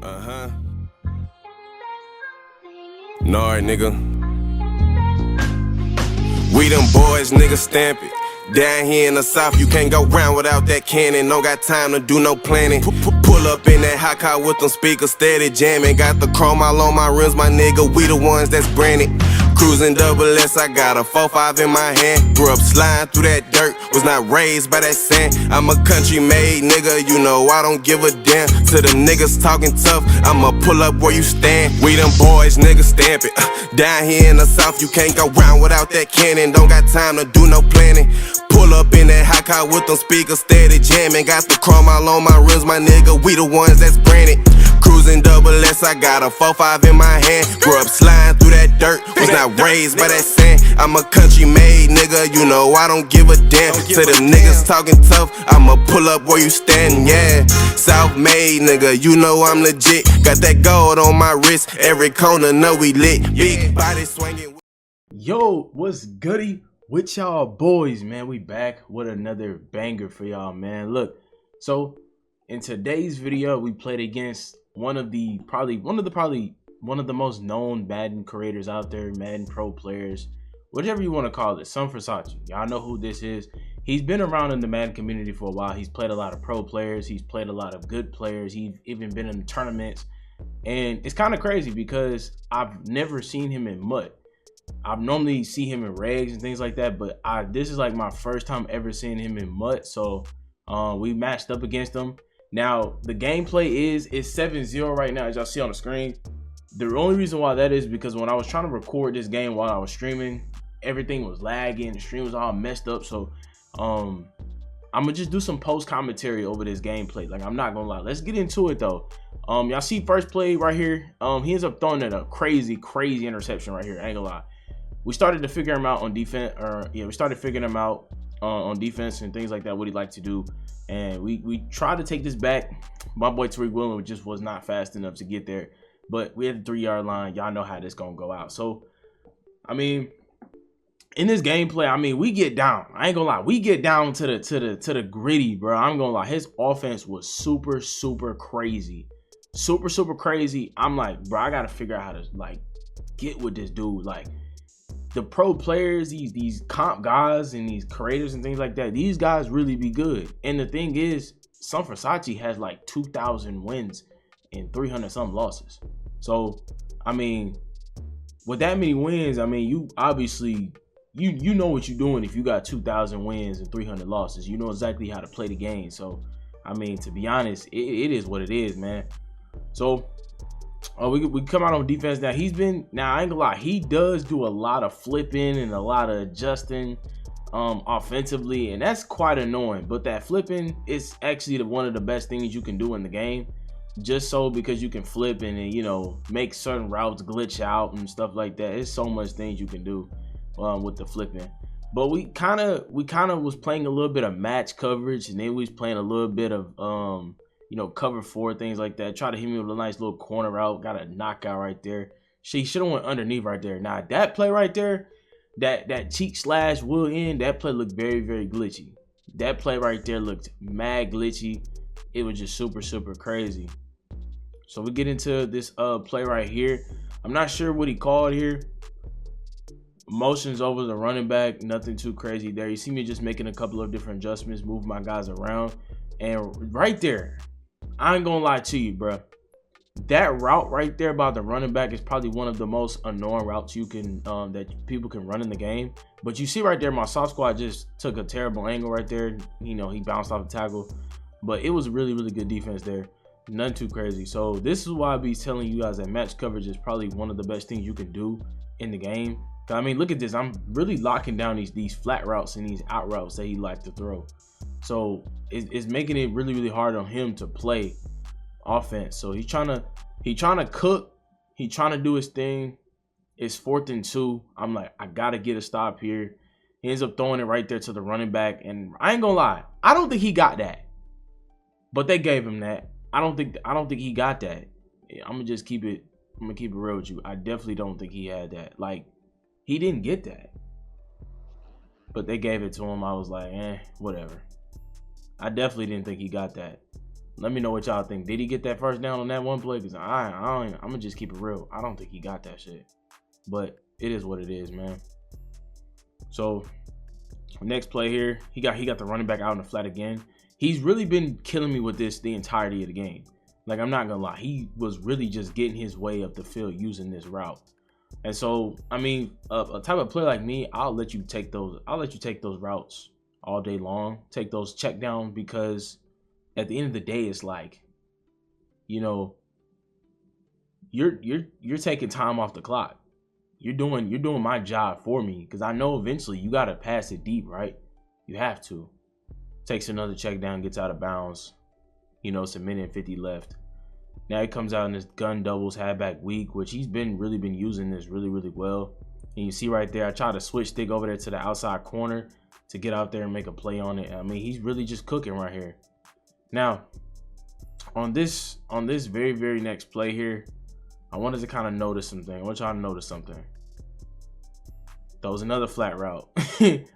Nah, nigga. We them boys, nigga, stamp it. Down here in the south, you can't go round without that cannon. Don't got time to do no planning. Pull up in that hot car with them speakers steady jamming. Got the chrome all on my rims, my nigga. We the ones that's branded. Cruising double S, I got a 4-5 in my hand. Grew up sliding through that dirt, was not raised by that sand. I'm a country made nigga, you know I don't give a damn. To them niggas talking tough, I'ma pull up where you stand. We them boys, nigga, stamp it. Down here in the south, you can't go round without that cannon. Don't got time to do no planning. Pull up in that hot car with them speakers steady jamming. Got the chrome all on my rims, my nigga. We the ones that's branded. Cruising double S, I got a 4-5 in my hand. Grew up sliding through that dirt, was not raised by that sand. I'm a country made nigga, you know I don't give a damn. To them niggas talking tough, I'ma pull up where you stand, yeah. South made nigga, you know I'm legit. Got that gold on my wrist, every corner know we lit. Big body swinging. Yo, what's goody with y'all boys, man? We back with another banger for y'all, man. Look, so in today's video, we played against one of the most known Madden creators out there, Madden pro players, whatever you want to call it, SomeVersace. Y'all know who this is. He's been around in the Madden community for a while. He's played a lot of pro players. He's played a lot of good players. He's even been in tournaments. And it's kind of crazy because I've never seen him in MUT. I normally see him in regs and things like that, but this is like my first time ever seeing him in MUT. So we matched up against him. Now the gameplay is 7-0 right now, as y'all see on the screen. The only reason why that is because when I was trying to record this game while I was streaming, everything was lagging, the stream was all messed up. So I'm gonna just do some post commentary over this gameplay. Like, I'm not gonna lie. Let's get into it though. Y'all see first play right here. He ends up throwing at a crazy interception right here. I ain't gonna lie. We started to figure him out on defense, we started figuring him out on defense and things like that, what he liked to do. And we tried to take this back. My boy Tariq Williams just was not fast enough to get there. But we had the 3-yard line. Y'all know how this gonna go out. So, I mean, in this gameplay, I mean, we get down. I ain't gonna lie. We get down to the gritty, bro. I'm gonna lie. His offense was super crazy. Super crazy. I'm like, bro, I gotta figure out how to like get with this dude. Like, the pro players, these comp guys and these creators and things like that, these guys really be good. And the thing is, SomeVersace has like 2,000 wins and 300 some losses. So, I mean, with that many wins, I mean, you obviously, you know what you're doing if you got 2,000 wins and 300 losses. You know exactly how to play the game. So, I mean, to be honest, it is what it is, man. So, we come out on defense now. I ain't gonna lie, he does do a lot of flipping and a lot of adjusting offensively, and that's quite annoying. But that flipping is actually one of the best things you can do in the game, just so because you can flip and you know, make certain routes glitch out and stuff like that. There's so much things you can do with the flipping. But we kind of was playing a little bit of match coverage, and then we was playing a little bit of you know, cover 4, things like that. Try to hit me with a nice little corner route. Got a knockout right there. She should have went underneath right there. Now that play right there, that cheek slash will end, that play looked very glitchy. That play right there looked mad glitchy. It was just super crazy. So we get into this play right here. I'm not sure what he called here. Motions over the running back, nothing too crazy there. You see me just making a couple of different adjustments, move my guys around, and right there, I ain't gonna lie to you, bro. That route right there by the running back is probably one of the most annoying routes you can that people can run in the game. But you see right there, my soft squad just took a terrible angle right there. You know, he bounced off the tackle, but it was really good defense there. None too crazy. So this is why I be telling you guys that match coverage is probably one of the best things you can do in the game. I mean, look at this. I'm really locking down these flat routes and these out routes that he likes to throw. So it's making it really hard on him to play offense. So he's trying to cook. He's trying to do his thing. It's 4th and 2. I'm like, I gotta get a stop here. He ends up throwing it right there to the running back, and I ain't gonna lie, I don't think he got that, but they gave him that. I don't think he got that. I'm gonna keep it real with you. I definitely don't think he had that. Like, he didn't get that, but they gave it to him. I was like, whatever. I definitely didn't think he got that. Let me know what y'all think. Did he get that first down on that one play? Because I'm gonna just keep it real. I don't think he got that shit. But it is what it is, man. So next play here, he got the running back out in the flat again. He's really been killing me with this the entirety of the game. Like, I'm not gonna lie, he was really just getting his way up the field using this route. And so, I mean, a type of player like me, I'll let you take those routes all day long, take those check down, because at the end of the day, it's like, you know, you're taking time off the clock. You're doing my job for me, because I know eventually you gotta pass it deep, right? You have to. Takes another check down, gets out of bounds. You know, it's a minute and 50 left. Now he comes out in this gun doubles halfback weak, which he's really been using this really well. And you see right there, I tried to switch stick over there to the outside corner to get out there and make a play on it. I mean, he's really just cooking right here. Now, on this very next play here, I wanted to kind of notice something. I want y'all to notice something. That was another flat route.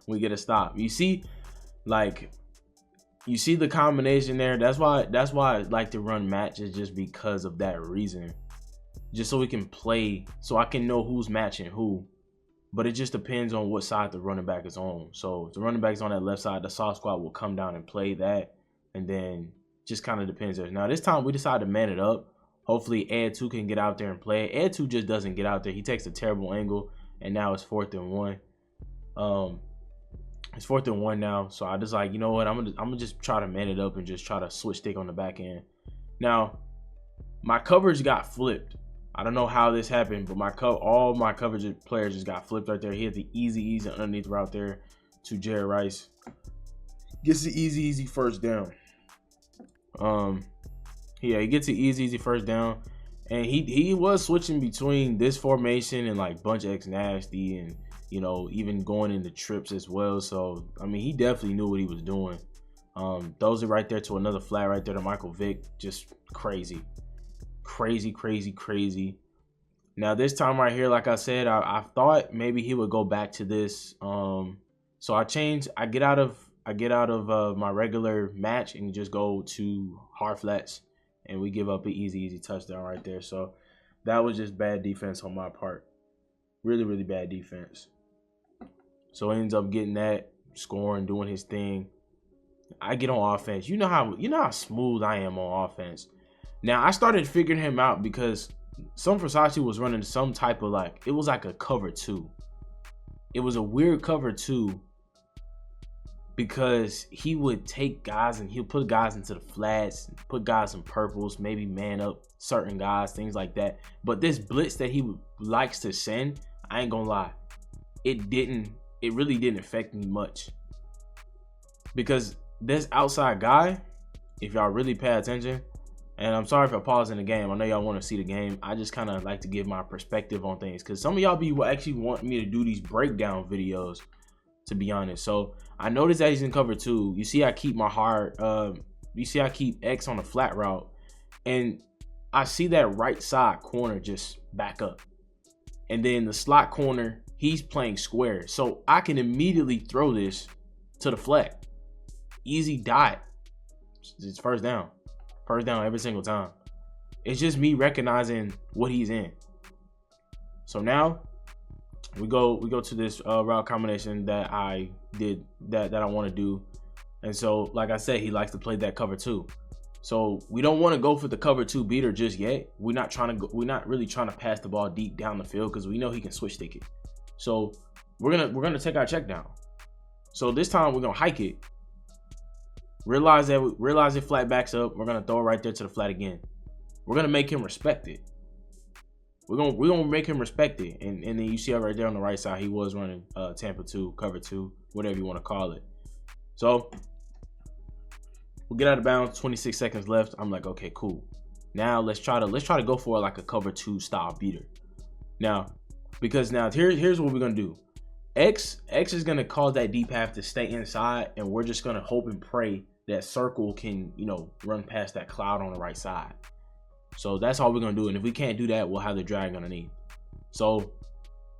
We get a stop. You see, like, you see the combination there. That's why I like to run matches, just because of that reason. Just so we can play, so I can know who's matching who. But it just depends on what side the running back is on. So if the running back is on that left side, the soft squad will come down and play that. And then just kind of depends there. Now this time we decided to man it up. Hopefully Ed 2 can get out there and play. Ed 2 just doesn't get out there. He takes a terrible angle, and now it's 4th and 1. It's 4th and 1 now, so I just like, you know what, I'm gonna just try to man it up and just try to switch stick on the back end. Now, my coverage got flipped. I don't know how this happened, but all my coverage players just got flipped right there. He had the easy underneath route there to Jared Rice. Gets the easy first down. Yeah, he gets the easy first down, and he was switching between this formation and like bunch X nasty, and you know, even going into trips as well. So I mean, he definitely knew what he was doing. Throws it right there to another flat right there to Michael Vick. Just crazy. Now this time right here, like I said, I thought maybe he would go back to this. So I get out of my regular match and just go to hard flats, and we give up an easy touchdown right there. So that was just bad defense on my part. Really bad defense. So he ends up getting that, scoring, doing his thing. I get on offense. You know how smooth I am on offense. Now I started figuring him out because SomeVersace was running some type of it was like a cover 2. It was a weird cover 2, because he would take guys and he'll put guys into the flats, put guys in purples, maybe man up certain guys, things like that. But this blitz that he likes to send, I ain't gonna lie, it really didn't affect me much, because this outside guy, if y'all really pay attention, and I'm sorry if I pause in the game, I know y'all want to see the game, I just kind of like to give my perspective on things, because some of y'all be actually want me to do these breakdown videos, to be honest. So I noticed that he's in cover 2. You see I keep I keep X on the flat route, and I see that right side corner just back up, and then the slot corner, he's playing square, so I can immediately throw this to the flat. Easy dot. It's first down every single time. It's just me recognizing what he's in. So now we go to this route combination that I did, that I want to do. And so, like I said, he likes to play that cover 2. So we don't want to go for the cover 2 beater just yet. We're not really trying to pass the ball deep down the field, because we know he can switch stick it. So we're gonna take our check down. So this time we're gonna hike it. Realize it flat backs up. We're gonna throw it right there to the flat again. We're gonna make him respect it. We're gonna make him respect it. And then you see right there on the right side, he was running Tampa 2, cover 2, whatever you want to call it. So we'll get out of bounds, 26 seconds left. I'm like, okay, cool. Now let's try to go for like a cover 2 style beater. Now, because now here's what we're gonna do. X is gonna cause that deep half to stay inside, and we're just gonna hope and pray that circle can, you know, run past that cloud on the right side. So that's all we're gonna do. And if we can't do that, we'll have the drag underneath. So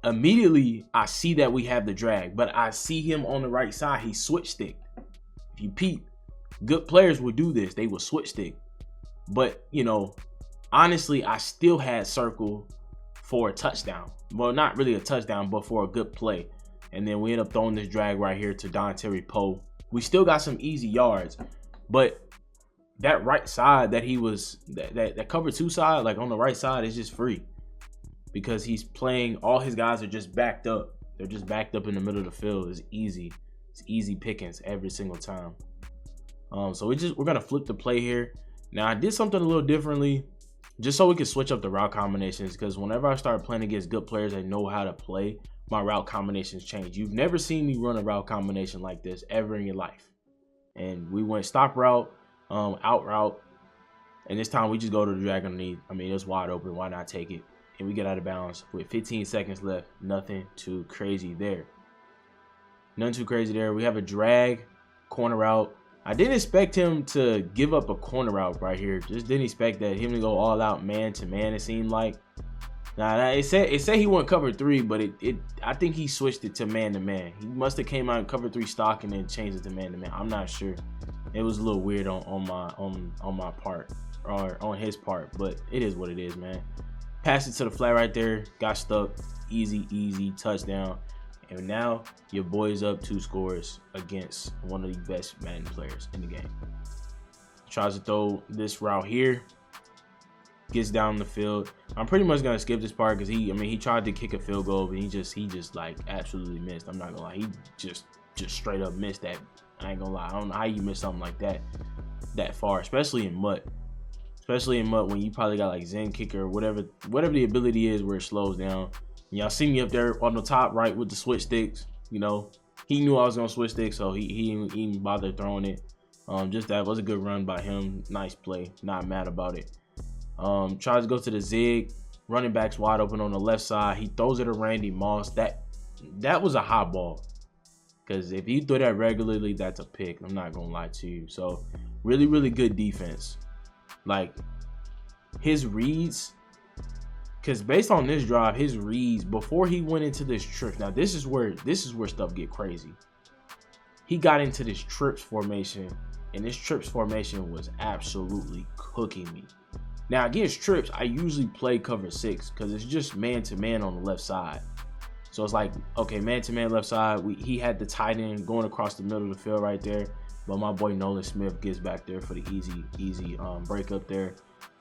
immediately I see that we have the drag, but I see him on the right side. He switch stick. If you peep, good players will do this. They will switch stick. But, you know, honestly, I still had circle for a touchdown. Well, not really a touchdown, but for a good play. And then we end up throwing this drag right here to Dontari Poe. We still got some easy yards, but that right side that he was, that cover 2 side, like on the right side, is just free because he's playing. All his guys are just backed up. They're just backed up in the middle of the field. It's easy. It's easy pickings every single time. So we're gonna flip the play here. Now I did something a little differently, just so we can switch up the route combinations. Because whenever I start playing against good players that know how to play, my route combinations change. You've never seen me run a route combination like this ever in your life. And we went stop route, out route, and this time we just go to the drag underneath. I mean, it's wide open. Why not take it? And we get out of bounds with 15 seconds left. Nothing too crazy there. Nothing too crazy there. We have a drag, corner route. I didn't expect him to give up a corner route right here. Just didn't expect that him to go all out man to man. It seemed like. Now it said he went cover 3, but I think he switched it to man to man. He must have came out in cover 3 stock and then changed it to man to man. I'm not sure. It was a little weird on my part, or on his part, but it is what it is, man. Passed it to the flat right there. Got stuck. Easy touchdown. And now your boy's up 2 scores against one of the best Madden players in the game. Tries to throw this route here. Gets down the field. I'm pretty much gonna skip this part because he tried to kick a field goal, but he just like absolutely missed. I'm not gonna lie. He just straight up missed that. I ain't gonna lie. I don't know how you miss something like that far, especially in MUT. Especially in MUT when you probably got like Zen kicker or whatever the ability is where it slows down. Y'all see me up there on the top right with the switch sticks. You know, he knew I was gonna switch sticks, so he didn't bother throwing it. Just that was a good run by him. Nice play. Not mad about it. Tries to go to the zig. Running back's wide open on the left side. He throws it to Randy Moss. That was a hot ball. Because if you throw that regularly, that's a pick. I'm not gonna lie to you. So really good defense. Like his reads. Because based on this drive, his reads before he went into this trip. Now this is where stuff get crazy. He got into this trips formation, and this trips formation was absolutely cooking me. Now against trips, I usually play cover 6 because it's just man-to-man on the left side. So it's like, okay, man-to-man left side. He had the tight end going across the middle of the field right there. But my boy Nolan Smith gets back there for the easy break up there.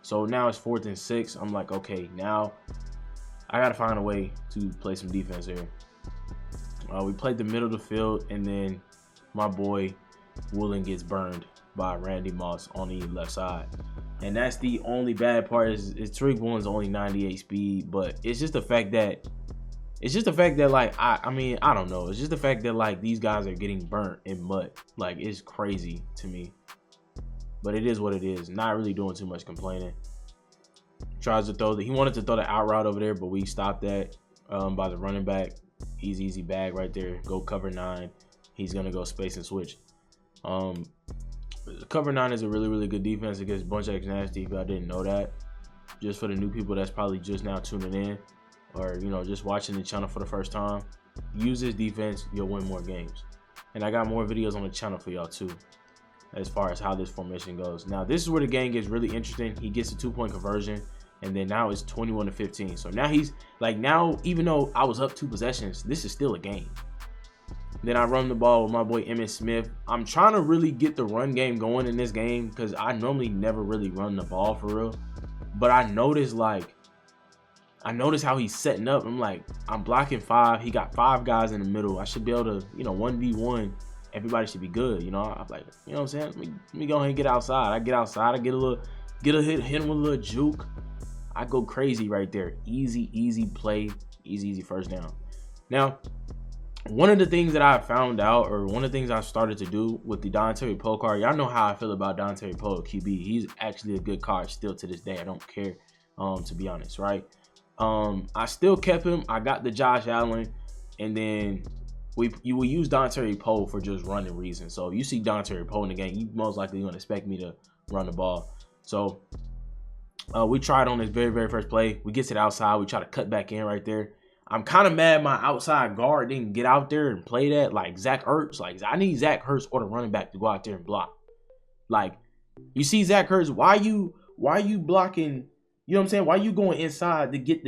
So now it's 4th and 6. I'm like, okay, now I got to find a way to play some defense here. We played the middle of the field, and then my boy Woolen gets burned by Randy Moss on the left side. And that's the only bad part is Tariq Woolen's only 98 speed, but it's just the fact that like I mean, I don't know. It's just the fact that like these guys are getting burnt in MUT. Like it's crazy to me. But it is what it is. Not really doing too much complaining. Tries to throw he wanted to throw the out route over there, but we stopped that by the running back. Easy bag right there. Go cover 9. He's gonna go space and switch. Cover 9 is a really good defense against a bunch of nasty. If I didn't know that, just for the new people that's probably just now tuning in, or you know just watching the channel for the first time, use this defense, you'll win more games. And I got more videos on the channel for y'all too, as far as how this formation goes. Now this is where the game gets really interesting. He gets a 2-point conversion, and then now it's 21-15. So now he's like, now even though I was up 2 possessions, this is still a game. Then I run the ball with my boy Emmitt Smith. I'm trying to really get the run game going in this game because I normally never really run the ball for real. But I noticed how he's setting up. I'm like, I'm blocking 5. He got 5 guys in the middle. I should be able to, you know, 1v1. Everybody should be good. You know, I'm like, you know what I'm saying? Let me go ahead and get outside. I get outside. I get a hit him with a little juke. I go crazy right there. Easy play. Easy first down. Now, one of the things that I found out, or one of the things I started to do with the Dontari Poe card, y'all know how I feel about Dontari Poe at QB. He's actually a good card still to this day. I don't care, to be honest, right? I still kept him. I got the Josh Allen, and then you will use Dontari Poe for just running reasons. So if you see Dontari Poe in the game, you most likely going to expect me to run the ball. So we tried on this very first play. We get to the outside. We try to cut back in right there. I'm kind of mad my outside guard didn't get out there and play that like Zach Ertz. Like, I need Zach Ertz or the running back to go out there and block. Like, you see Zach Ertz, why you why are you blocking? You know what I'm saying? Why you going inside to get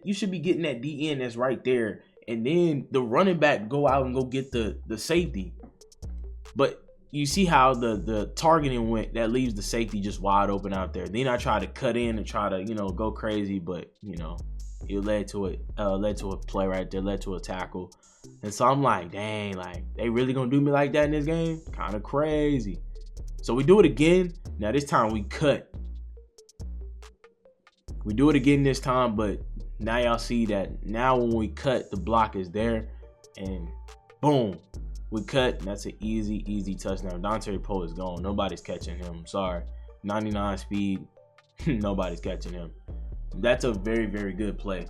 you should be getting that DN that's right there. And then the running back go out and go get the safety. But you see how the targeting went, that leaves the safety just wide open out there. Then I try to cut in and try to, go crazy, but it led to a play right there, led to a tackle. And so I'm like, dang, like they really gonna do me like that in this game? Kind of crazy. So we do it again. Now this time we cut. We do it again this time, but now y'all see that now when we cut, the block is there, and boom, we cut. And that's an easy touchdown. Dante Poe is gone. Nobody's catching him. Sorry, 99 speed. Nobody's catching him. That's a very good play.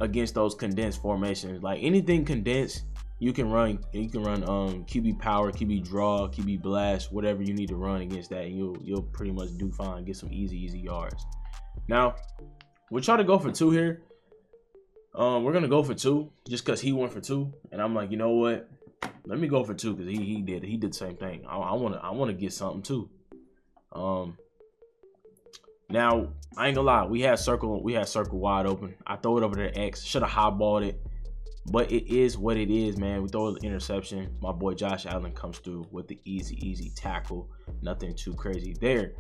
Against those condensed formations, like anything condensed, you can run QB power, QB draw, QB blast, whatever you need to run against that, and you'll pretty much do fine, get some easy yards. Now we'll try to go for 2 here. We're gonna go for 2 just because he went for 2, and I'm like, you know what, let me go for 2 because he did the same thing. I want to get something too. Now I ain't gonna lie, we had circle wide open. I throw it over to X, should have highballed it, but it is what it is, man. We throw an interception. My boy Josh Allen comes through with the easy tackle. Nothing too crazy there.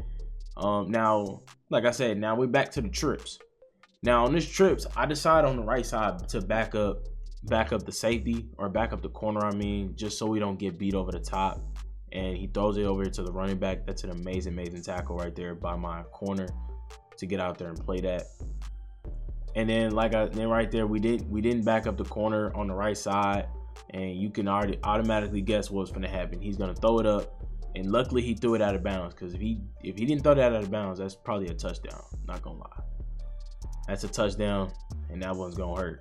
Now, like I said, now we're back to the trips. Now on this trips, I decide on the right side to back up the safety, or back up the corner, just so we don't get beat over the top. And he throws it over to the running back. That's an amazing tackle right there by my corner to get out there and play that. And then then right there, we didn't back up the corner on the right side, and you can already automatically guess what's going to happen. He's going to throw it up, and luckily he threw it out of bounds, because if he didn't throw that out of bounds, that's probably a touchdown. Not gonna lie, that's a touchdown, and that one's gonna hurt.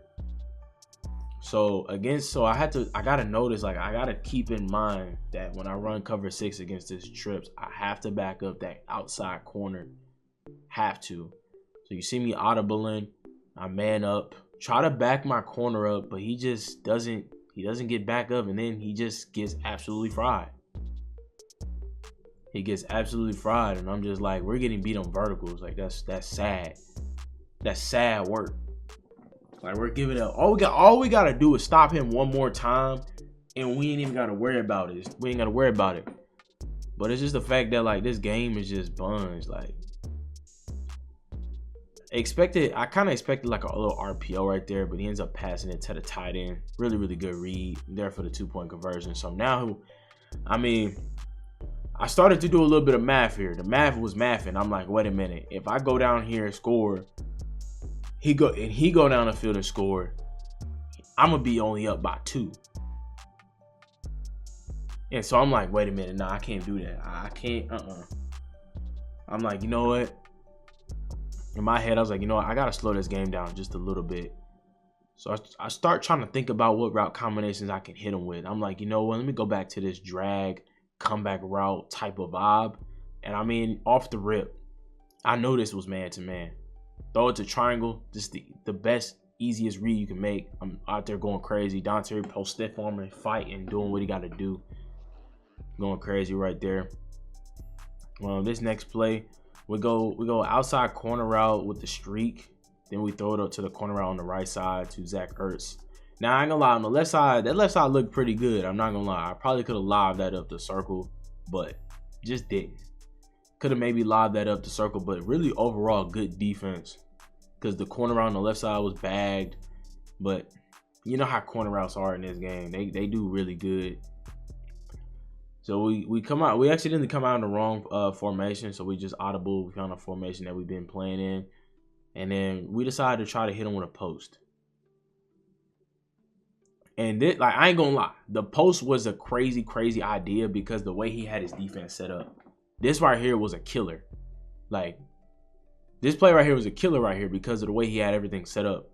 So I gotta notice, like I gotta keep in mind that when I run cover 6 against this trips, I have to back up that outside corner. Have to. So you see me audibling, I man up, try to back my corner up, but he just doesn't get back up, and then he just gets absolutely fried. He gets absolutely fried, and I'm just like, we're getting beat on verticals. Like that's sad. That's sad work. Like we're giving up. All we gotta do is stop him one more time, and we ain't even gotta worry about it. We ain't gotta worry about it. But it's just the fact that like this game is just buns. Like I kind of expected like a little RPO right there, but he ends up passing it to the tight end. Really good read there for the 2-point conversion. So now, I started to do a little bit of math here. The math was mathing. I'm like, wait a minute. If I go down here and score, he go down the field and score, I'm gonna be only up by 2. And so I'm like, wait a minute, nah, I can't do that. I can't. I'm like, you know what? In my head, I was like, you know what? I gotta slow this game down just a little bit. So I start trying to think about what route combinations I can hit him with. I'm like, you know what? Let me go back to this drag comeback route type of vibe. And off the rip, I know this was man to man. Throw it to triangle, just the best, easiest read you can make. I'm out there going crazy. Dante Poe stiff arming, fighting, doing what he got to do. Going crazy right there. This next play, we go outside corner route with the streak. Then we throw it up to the corner route on the right side to Zach Ertz. Now, I ain't gonna lie, on the left side, that left side looked pretty good. I'm not gonna lie. I probably could have lobbed that up the circle, but just didn't. Could have maybe lobbed that up the circle, but really overall good defense, because the corner route on the left side was bagged. But you know how corner routes are in this game. They do really good. So we come out. We accidentally come out in the wrong formation, so we just audible. We found a formation that we've been playing in, and then we decided to try to hit him with a post. And this, like, I ain't gonna lie, the post was a crazy idea because the way he had his defense set up. This right here was a killer. Like, this play right here was a killer right here because of the way he had everything set up.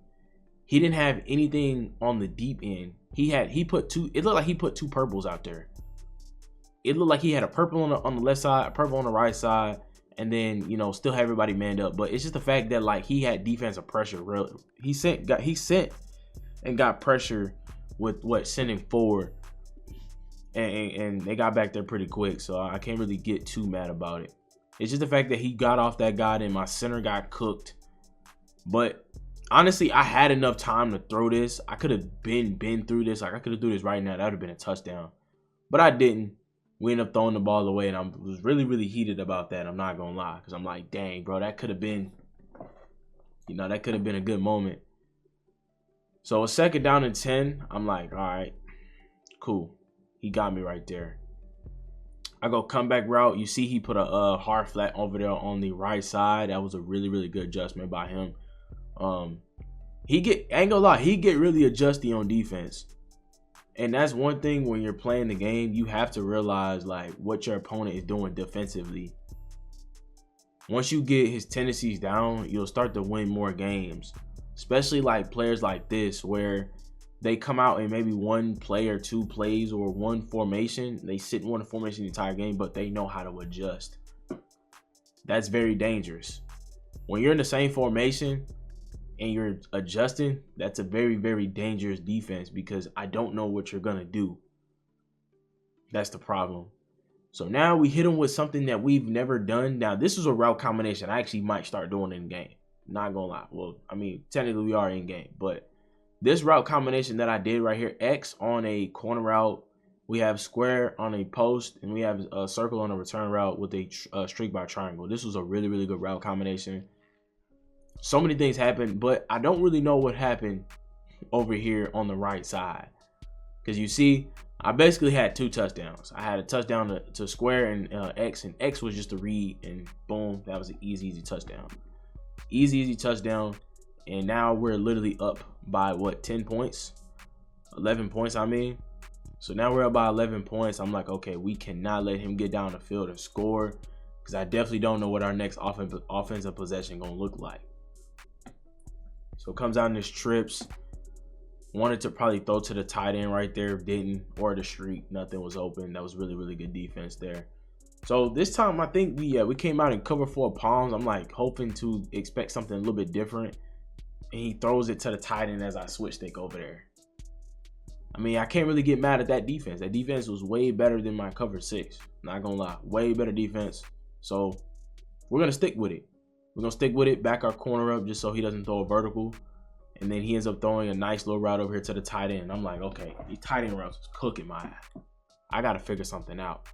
He didn't have anything on the deep end. It looked like he put 2 purples out there. It looked like he had a purple on the left side, a purple on the right side, and then, still have everybody manned up. But it's just the fact that, like, he had defensive pressure. He sent and got pressure with sending forward, and they got back there pretty quick. So I can't really get too mad about it. It's just the fact that he got off that guy and my center got cooked. But honestly, I had enough time to throw this. I could have been through this. Like, I could have threw this right now. That would have been a touchdown. But I didn't. We ended up throwing the ball away, and I was really, really heated about that. I'm not going to lie. Because I'm like, dang, bro, that could have been, that could have been a good moment. So a 2nd down and 10, I'm like, all right, cool. He got me right there. I go comeback route. You see he put a hard flat over there on the right side. That was a really, really good adjustment by him. Ain't gonna lie, he get really adjusty on defense. And that's one thing when you're playing the game, you have to realize like what your opponent is doing defensively. Once you get his tendencies down, you'll start to win more games. Especially like players like this where they come out in maybe one play or 2 plays or one formation. They sit in one formation the entire game, but they know how to adjust. That's very dangerous. When you're in the same formation and you're adjusting, that's a very, very dangerous defense because I don't know what you're going to do. That's the problem. So now we hit them with something that we've never done. Now, this is a route combination I actually might start doing in game. Not going to lie. Well, I mean, technically we are in game, but this route combination that I did right here, X on a corner route, we have square on a post, and we have a circle on a return route with a streak by triangle. This was a really, really good route combination. So many things happened, but I don't really know what happened over here on the right side. Because you see, I basically had 2 touchdowns. I had a touchdown to square and X was just a read, and boom, that was an easy touchdown. Easy touchdown. And now we're literally up by what, 10 points? 11 points, I mean. So now we're up by 11 points. I'm like, okay, we cannot let him get down the field and score because I definitely don't know what our next offensive possession going to look like. So it comes out in his trips. Wanted to probably throw to the tight end right there. Didn't. Or the streak. Nothing was open. That was really, really good defense there. So this time I think we came out in cover 4 palms. I'm like hoping to expect something a little bit different. And he throws it to the tight end as I switch stick over there. I mean, I can't really get mad at that defense. That defense was way better than my cover 6. Not gonna lie. Way better defense. So we're gonna stick with it. We're gonna stick with it, back our corner up just so he doesn't throw a vertical. And then he ends up throwing a nice little route over here to the tight end. I'm like, okay, these tight end routes is cooking my ass. I gotta figure something out.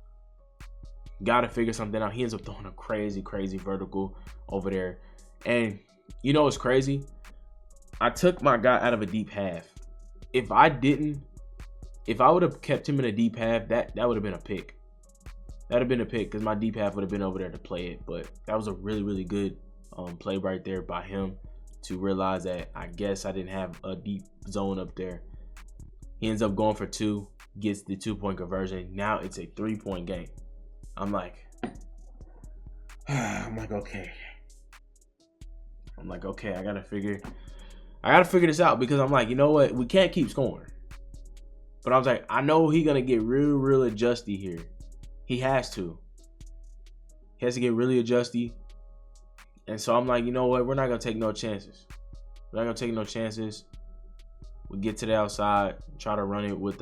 He ends up throwing a crazy vertical over there. And you know what's crazy? I took my guy out of a deep half. If I would have kept him in a deep half, that would have been a pick. That would have been a pick because my deep half would have been over there to play it. But that was a really, really good play right there by him to realize that I guess I didn't have a deep zone up there. He ends up going for 2, gets the 2-point conversion. Now it's a 3-point game. I'm like, okay. I gotta figure this out because I'm like, you know what? We can't keep scoring. But I was like, I know he's gonna get real adjusty here. He has to. He has to get really adjusty. And so I'm like, you know what? We're not gonna take no chances. We get to the outside, try to run it with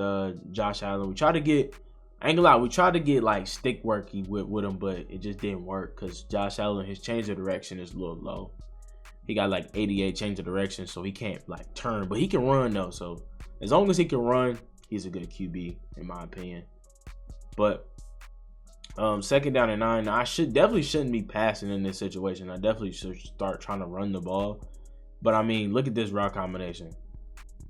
Josh Allen. We try to get, I ain't gonna lie, we tried to get like stick worky with him, but it just didn't work because Josh Allen, his change of direction is a little low. He got like 88 change of direction, so he can't like turn, but he can run though. So as long as he can run, he's a good QB in my opinion. But 2nd down and 9. I definitely shouldn't be passing in this situation. I definitely should start trying to run the ball. But I mean, look at this route combination.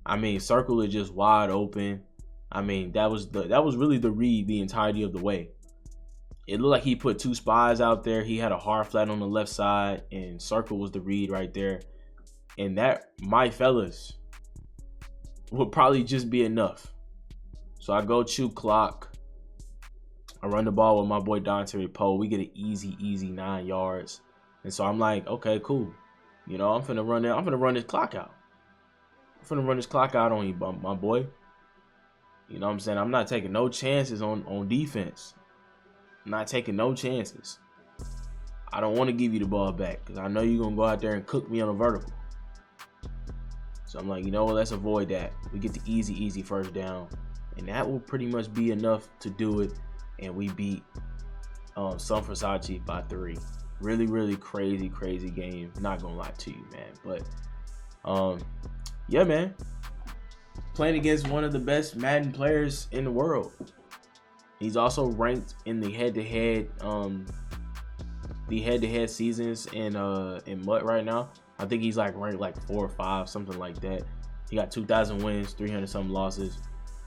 I mean, circle is just wide open. I mean, that was really the read the entirety of the way. It looked like he put 2 spies out there. He had a hard flat on the left side, and circle was the read right there. And that, my fellas, would probably just be enough. So I go chew clock. I run the ball with my boy Dante Poe. We get an easy 9 yards. And so I'm like, okay, cool. You know, I'm finna run this clock out. On you, my boy. You know what I'm saying? I'm not taking no chances on defense. I'm not taking no chances. I don't want to give you the ball back because I know you're going to go out there and cook me on a vertical. So I'm like, you know what? Let's avoid that. We get the easy 1st down. And that will pretty much be enough to do it. And we beat SomeVersace by 3. Really crazy game. Not gonna lie to you, man. But yeah, man. Playing against one of the best Madden players in the world. He's also ranked in the head-to-head seasons in MUT right now. I think he's like ranked like 4 or 5, something like that. He got 2,000 wins, 300 some losses.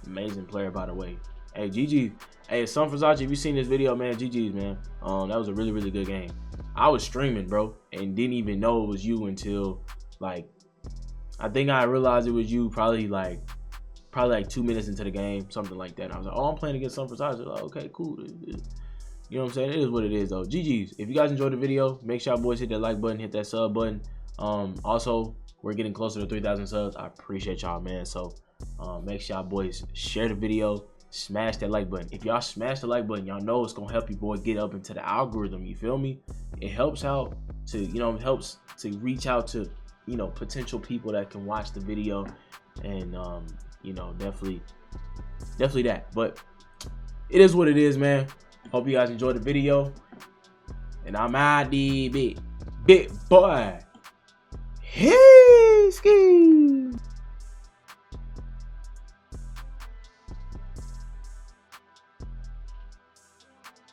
Amazing player, by the way. Hey, GG. Hey, SomeVersace, if you seen this video, man, GG's, man. That was a really good game. I was streaming, bro, and didn't even know it was you until like I think I realized it was you probably like 2 minutes into the game, something like that. I was like, oh, I'm playing against SomeVersace. Like, okay, cool. You know what I'm saying? It is what it is, though. GG's. If you guys enjoyed the video, make sure y'all boys hit that like button, hit that sub button. Also, we're getting closer to 3,000 subs. I appreciate y'all, man. So make sure y'all boys share the video, smash that like button. If y'all smash the like button, y'all know it's gonna help you boy get up into the algorithm. You feel me? It helps out to, you know, it helps to reach out to, you know, potential people that can watch the video, and you know, definitely that. But it is what it is, man. Hope you guys enjoyed the video, and I'm out the big boy. Hey, ski.